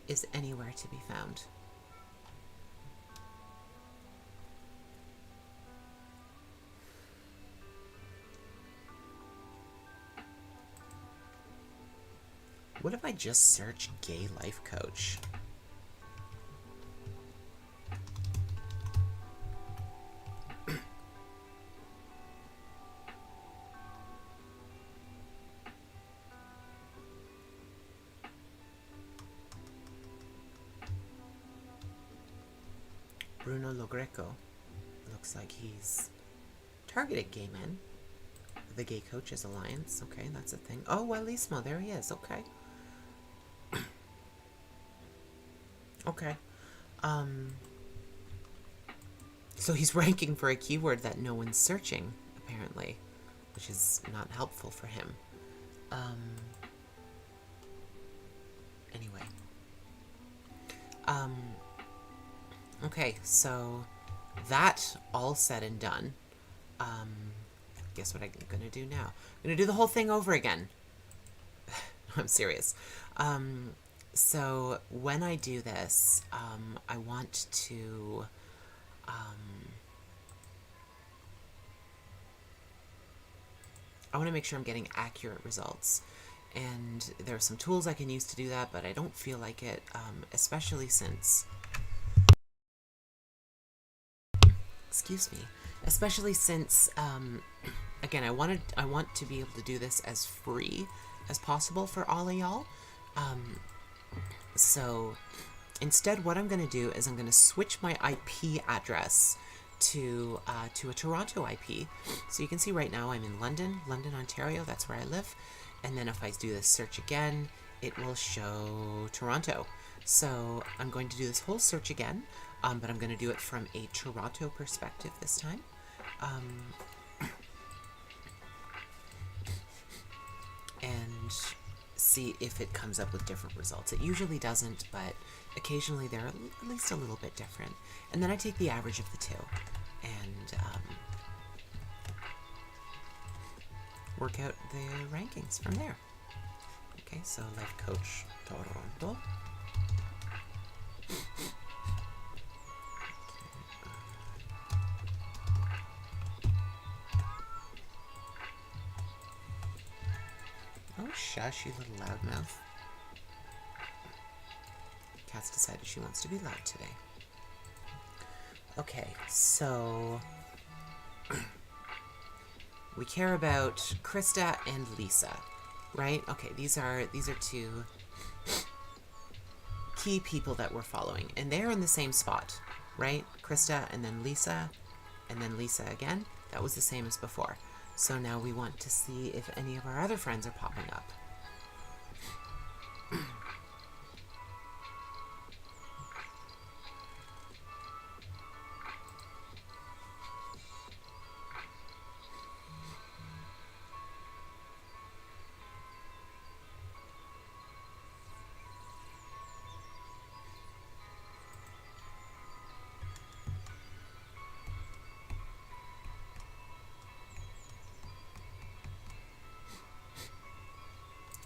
is anywhere to be found. What if I just search gay life coach? Bruno Logreco. Looks like he's targeted gay men. The Gay Coaches Alliance. Okay, that's a thing. Oh, Walismo, there he is. Okay. Okay. So he's ranking for a keyword that no one's searching, apparently, which is not helpful for him. Anyway. Okay, so that all said and done. Guess what I'm gonna do now? I'm gonna do the whole thing over again. I'm serious. So when I do this, I want to I want to make sure I'm getting accurate results. And there are some tools I can use to do that, but I don't feel like it, especially since, excuse me, especially since, again, I want to be able to do this as free as possible for all of y'all. So instead, what I'm going to do is I'm going to switch my IP address to a Toronto IP. So you can see right now I'm in London, Ontario. That's where I live. And then if I do this search again, it will show Toronto. So I'm going to do this whole search again, but I'm going to do it from a Toronto perspective this time. And see if it comes up with different results. It usually doesn't, but occasionally they're at least a little bit different. And then I take the average of the two and work out the rankings from there. Okay, so Life Coach Toronto. Oh, shush, you little loudmouth. Cat's decided she wants to be loud today. Okay, so we care about Krista and Lisa, right? Okay, these are two key people that we're following, and they're in the same spot, right? Krista and then Lisa again. That was the same as before. So now we want to see if any of our other friends are popping up.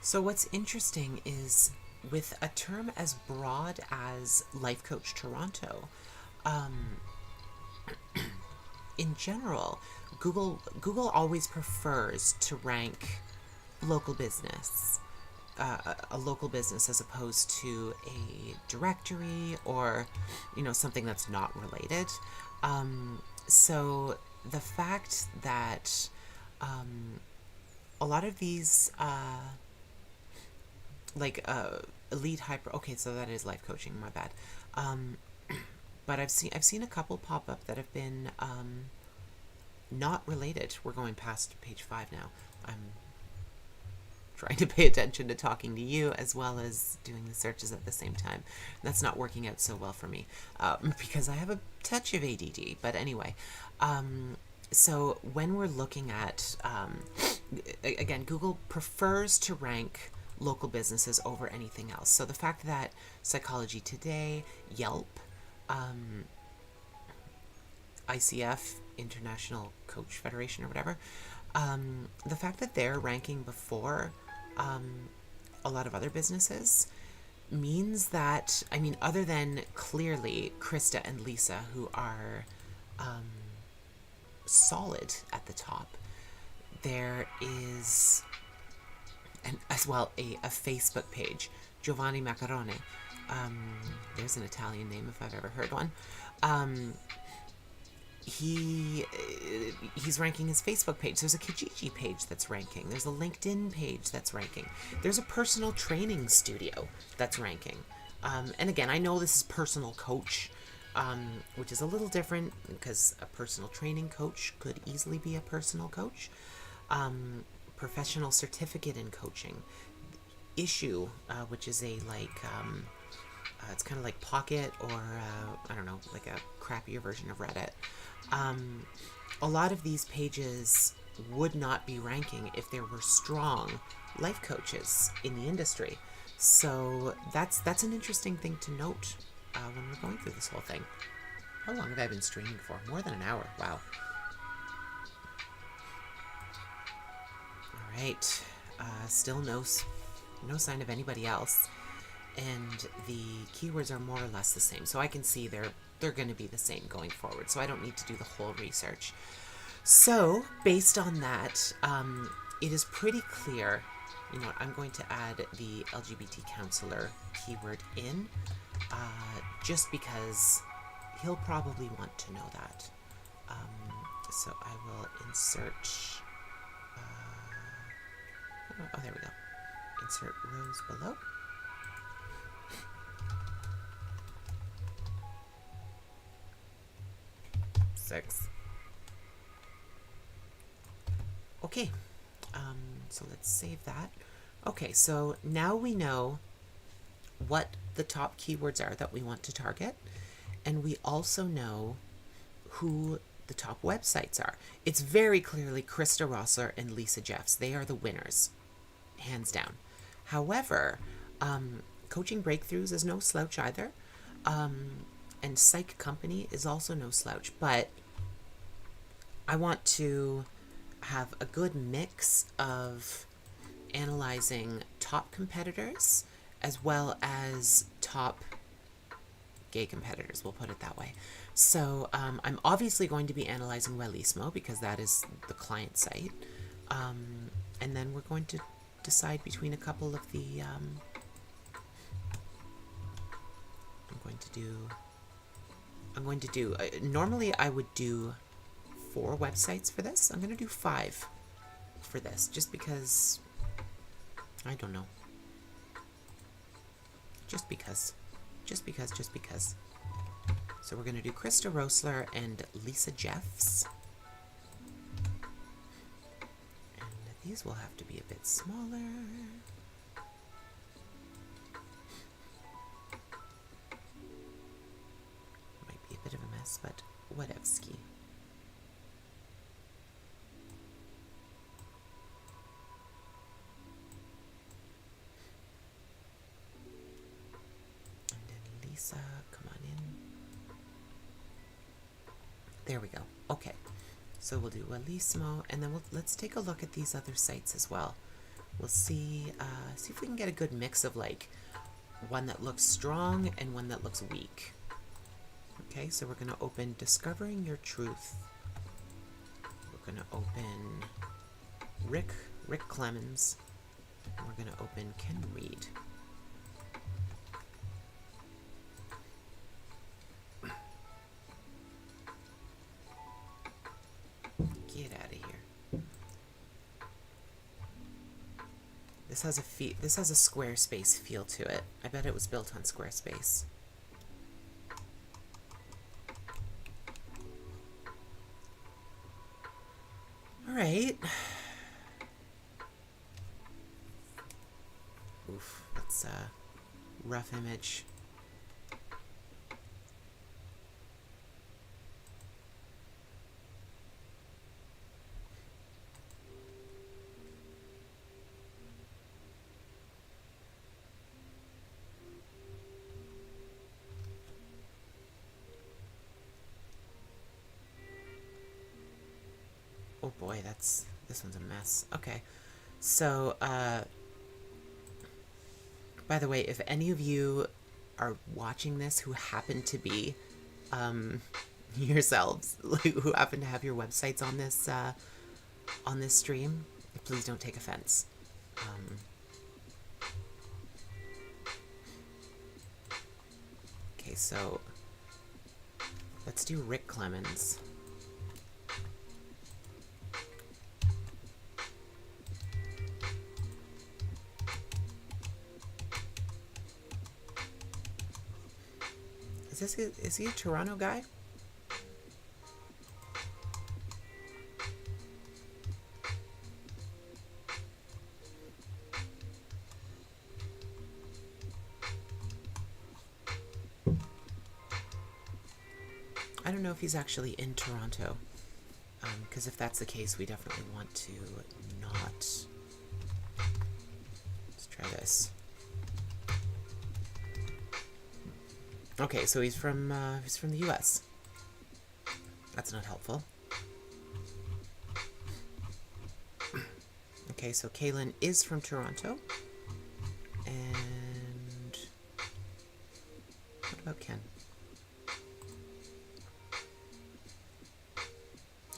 So what's interesting is with a term as broad as Life Coach Toronto, in general, Google always prefers to rank local business, a local business as opposed to a directory or, something that's not related. So the fact that a lot of these elite hyper, okay, so that is life coaching, my bad, but I've seen a couple pop up that have been not related. We're going past page 5 now. I'm trying to pay attention to talking to you as well as doing the searches at the same time. That's not working out so well for me because I have a touch of ADD. But anyway, so when we're looking at, again, Google prefers to rank local businesses over anything else. So the fact that Psychology Today, Yelp, ICF, International Coach Federation or whatever, the fact that they're ranking before a lot of other businesses means that, I mean, other than clearly Krista and Lisa, who are solid at the top, there is as well a Facebook page, Giovanni Macarone. There's an Italian name if I've ever heard one. He's ranking his Facebook page. There's a Kijiji page that's ranking. There's a LinkedIn page that's ranking. There's a personal training studio that's ranking. And again, I know this is personal coach, which is a little different because a personal training coach could easily be a personal coach. Professional certificate in coaching. Issue, which is a it's kind of like Pocket or I don't know, like a crappier version of Reddit. A lot of these pages would not be ranking if there were strong life coaches in the industry. So that's an interesting thing to note when we're going through this whole thing. How long have I been streaming for? More than an hour. Wow. All right. Still no sign of anybody else, and the keywords are more or less the same. So I can see they're going to be the same going forward. So I don't need to do the whole research. So based on that, it is pretty clear. You know, I'm going to add the LGBT counselor keyword in, just because he'll probably want to know that. So I will insert. Oh, there we go. Insert rows below. Six. Okay, so let's save that. Okay, so now we know what the top keywords are that we want to target, and we also know who the top websites are. It's very clearly Krista Rossler and Lisa Jeffs. They are the winners, hands down. However, Coaching Breakthroughs is no slouch either, and Psych Company is also no slouch, but I want to have a good mix of analyzing top competitors as well as top gay competitors, we'll put it that way. So I'm obviously going to be analyzing Wellismo because that is the client site, and then we're going to decide between a couple of the I'm going to do normally I would do 4 websites for this. I'm going to do 5 for this just because I don't know. Just because. So we're going to do Krista Rossler and Lisa Jeffs. And these will have to be a bit smaller. Might be a bit of a mess, but whatevski. Lisa, come on in. There we go. Okay, so we'll do Wellismo, and then let's take a look at these other sites as well. We'll see if we can get a good mix of like one that looks strong and one that looks weak. Okay, so we're going to open Discovering Your Truth. We're going to open Rick Clemens. And we're going to open Ken Reed. Get out of here. This has a Squarespace feel to it. I bet it was built on Squarespace. All right. Oof, that's a rough image. Oh boy, this one's a mess. Okay, so By the way, if any of you are watching this who happen to be yourselves, who happen to have your websites on this stream, please don't take offense. Okay, so let's do Rick Clemens. Is he a Toronto guy? I don't know if he's actually in Toronto, because if that's the case, we definitely want to not. Let's try this. Okay, so he's from the U.S. That's not helpful. Okay, so Kaylin is from Toronto, and what about Ken?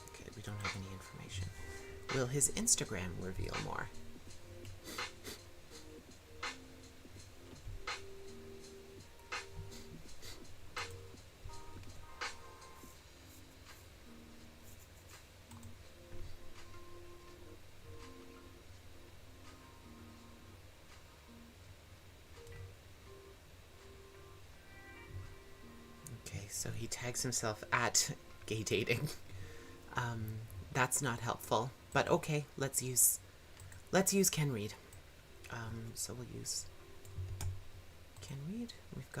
Okay, we don't have any information. Will his Instagram reveal more? Okay, so he tags himself at gay dating. That's not helpful, but okay, let's use Ken Reed. So we'll use Ken Reed. We've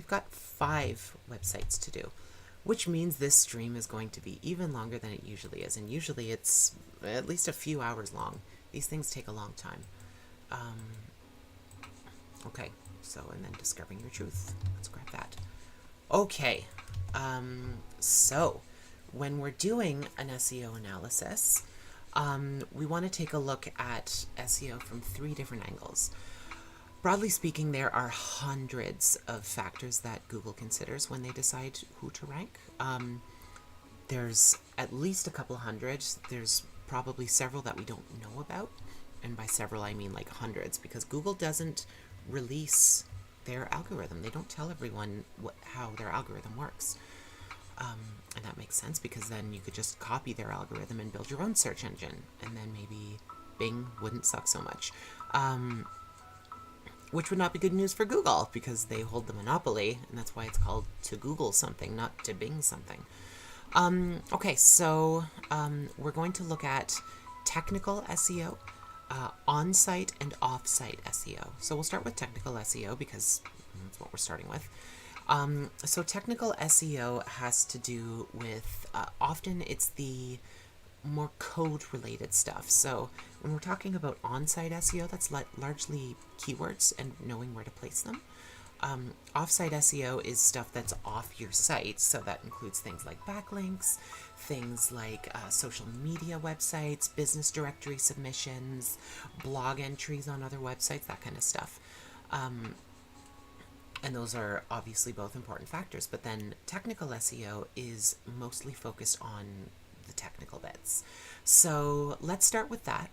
got 5 websites to do, which means this stream is going to be even longer than it usually is, and usually it's at least a few hours long. These things take a long time. Okay, so, and then discovering your truth. Let's grab that. Okay, so when we're doing an SEO analysis, we want to take a look at SEO from 3 different angles. Broadly speaking, there are hundreds of factors that Google considers when they decide who to rank. There's at least a couple hundred. There's probably several that we don't know about. And by several, I mean like hundreds, because Google doesn't release their algorithm. They don't tell everyone how their algorithm works. And that makes sense, because then you could just copy their algorithm and build your own search engine, and then maybe Bing wouldn't suck so much. Which would not be good news for Google, because they hold the monopoly, and that's why it's called to Google something, not to Bing something. Okay, so we're going to look at technical SEO, on-site and off-site SEO. So we'll start with technical SEO, because that's what we're starting with. So technical SEO has to do with, often it's the more code-related stuff. So when we're talking about on-site SEO, that's largely keywords and knowing where to place them. Off-site SEO is stuff that's off your site, so that includes things like backlinks, things like social media websites, business directory submissions, blog entries on other websites, that kind of stuff. And those are obviously both important factors, but then technical SEO is mostly focused on the technical bits. So let's start with that.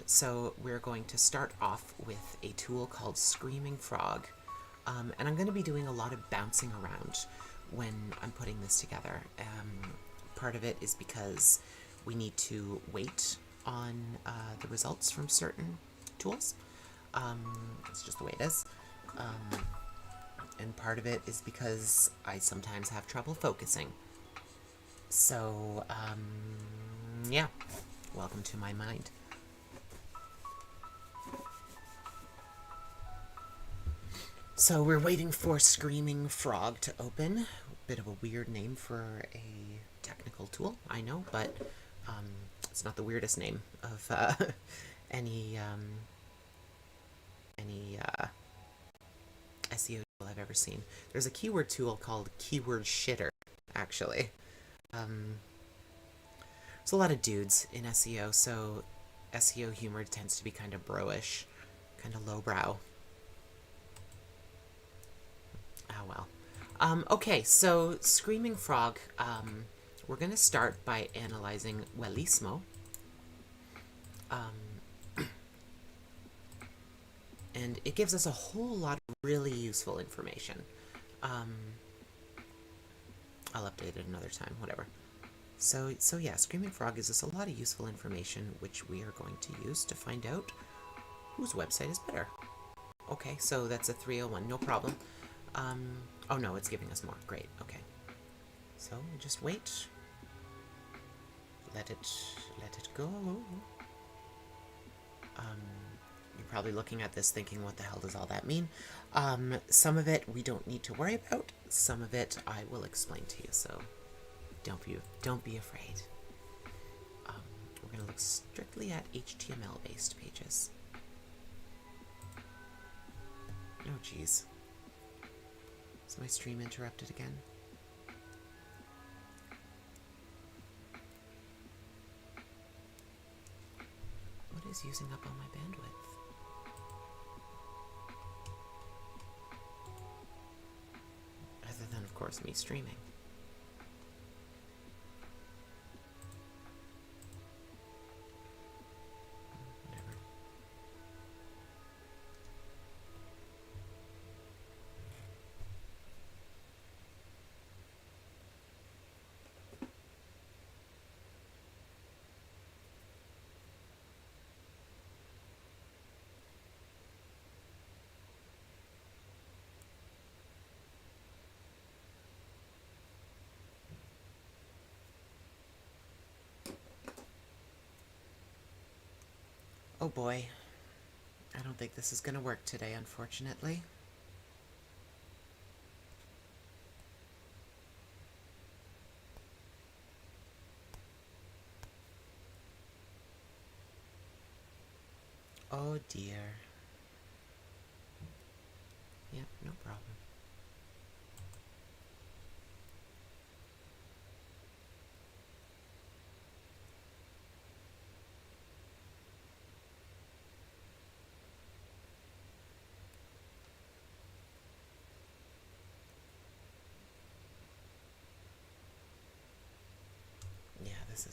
So we're going to start off with a tool called Screaming Frog. And I'm going to be doing a lot of bouncing around when I'm putting this together. Part of it is because we need to wait on the results from certain tools. It's just the way it is. And part of it is because I sometimes have trouble focusing. So, yeah, welcome to my mind. So we're waiting for Screaming Frog to open. Bit of a weird name for a technical tool, I know, but it's not the weirdest name of any SEO tool I've ever seen. There's a keyword tool called Keyword Shitter, actually. There's a lot of dudes in SEO, so SEO humor tends to be kind of bro-ish. Kind of lowbrow. Oh well. Okay, so Screaming Frog, we're going to start by analyzing Wellissimo. And it gives us a whole lot of really useful information. Um, I'll update it another time, whatever. So yeah, Screaming Frog gives us a lot of useful information, which we are going to use to find out whose website is better. Okay, so that's a 301, no problem. Oh no, it's giving us more. Great, okay. So just wait. Let it go. You're probably looking at this thinking, what the hell does all that mean? Some of it we don't need to worry about. Some of it I will explain to you, so don't be afraid. We're going to look strictly at HTML-based pages. Oh, jeez. Is my stream interrupted again? What is using up all my bandwidth? Other than, of course, me streaming. Whatever. Oh boy. I don't think this is gonna work today, unfortunately. Oh dear. Yep, no problem.